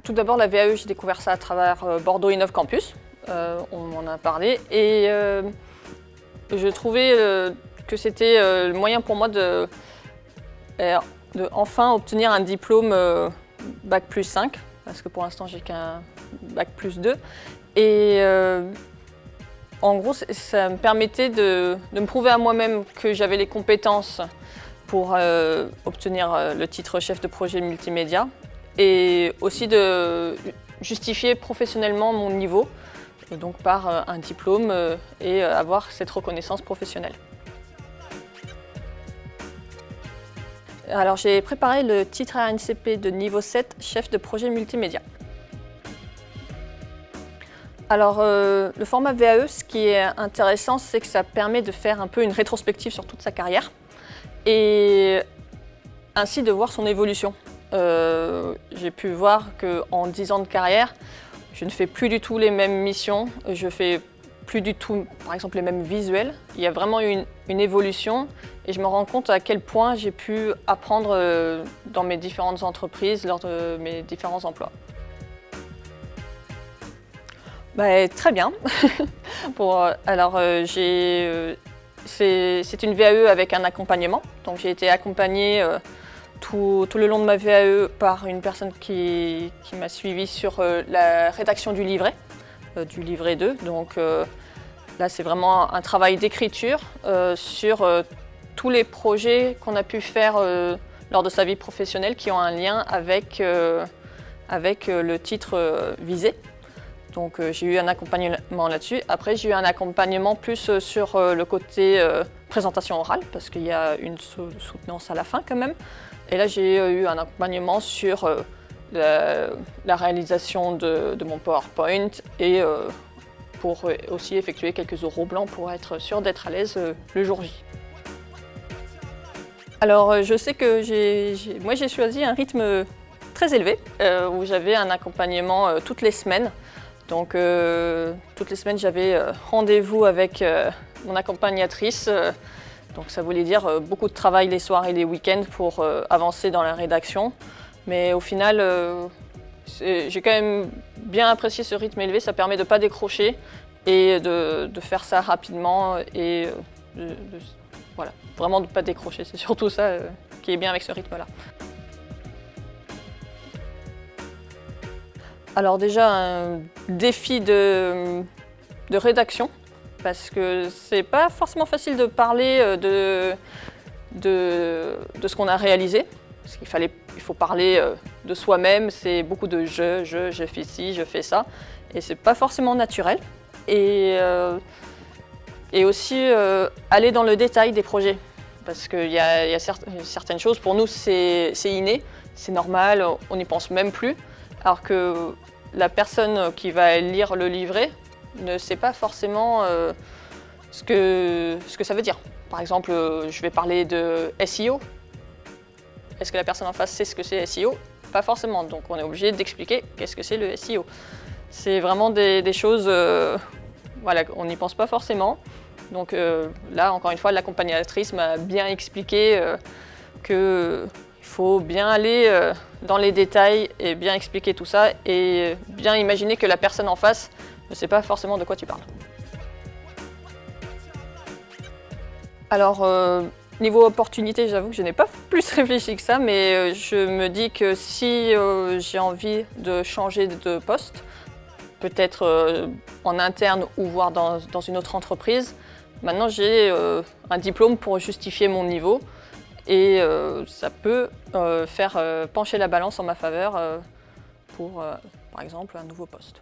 Tout d'abord, la VAE, j'ai découvert ça à travers Bordeaux Innov Campus. On m'en a parlé et je trouvais que c'était le moyen pour moi de enfin obtenir un diplôme Bac+5, parce que pour l'instant j'ai qu'un Bac+2. Et en gros, ça me permettait de me prouver à moi-même que j'avais les compétences pour obtenir le titre chef de projet multimédia et aussi de justifier professionnellement mon niveau, donc par un diplôme et avoir cette reconnaissance professionnelle. Alors j'ai préparé le titre RNCP de niveau 7, chef de projet multimédia. Alors le format VAE, ce qui est intéressant, c'est que ça permet de faire un peu une rétrospective sur toute sa carrière et ainsi de voir son évolution. J'ai pu voir qu'en 10 ans de carrière, je ne fais plus du tout les mêmes missions, je fais plus du tout, par exemple, les mêmes visuels. Il y a vraiment eu une évolution et je me rends compte à quel point j'ai pu apprendre dans mes différentes entreprises, lors de mes différents emplois. Très bien. C'est une VAE avec un accompagnement. Donc j'ai été accompagnée tout le long de ma VAE par une personne qui m'a suivie sur la rédaction du livret 2. Donc là, c'est vraiment un travail d'écriture sur tous les projets qu'on a pu faire lors de sa vie professionnelle qui ont un lien avec le titre visé. Donc j'ai eu un accompagnement là-dessus. Après, j'ai eu un accompagnement plus sur le côté présentation orale, parce qu'il y a une soutenance à la fin quand même. Et là, j'ai eu un accompagnement sur la réalisation de mon PowerPoint et pour aussi effectuer quelques oraux blancs pour être sûr d'être à l'aise le jour J. Alors je sais que moi j'ai choisi un rythme très élevé où j'avais un accompagnement toutes les semaines. Donc toutes les semaines j'avais rendez-vous avec mon accompagnatrice. Donc ça voulait dire beaucoup de travail les soirs et les week-ends pour avancer dans la rédaction. Mais au final, j'ai quand même bien apprécié ce rythme élevé. Ça permet de ne pas décrocher et de faire ça rapidement et voilà, vraiment de ne pas décrocher. C'est surtout ça qui est bien avec ce rythme-là. Alors déjà, un défi de rédaction, parce que c'est pas forcément facile de parler de ce qu'on a réalisé. Parce il faut parler de soi-même, c'est beaucoup de je fais ci, je fais ça, et c'est pas forcément naturel. Et aussi aller dans le détail des projets, parce qu'il y a certaines choses, pour nous c'est inné, c'est normal, on n'y pense même plus. Alors que la personne qui va lire le livret ne sait pas forcément ce que ça veut dire. Par exemple, je vais parler de SEO. Est-ce que la personne en face sait ce que c'est SEO? Pas forcément, donc on est obligé d'expliquer qu'est-ce que c'est le SEO. C'est vraiment des choses, voilà, on n'y pense pas forcément. Donc là, encore une fois, l'accompagnatrice m'a bien expliqué qu'il faut bien aller dans les détails et bien expliquer tout ça et bien imaginer que la personne en face ne sait pas forcément de quoi tu parles. Alors, niveau opportunité, j'avoue que je n'ai pas plus réfléchi que ça, mais je me dis que si j'ai envie de changer de poste, peut-être en interne ou voire dans une autre entreprise, maintenant j'ai un diplôme pour justifier mon niveau et ça peut faire pencher la balance en ma faveur pour, par exemple, un nouveau poste.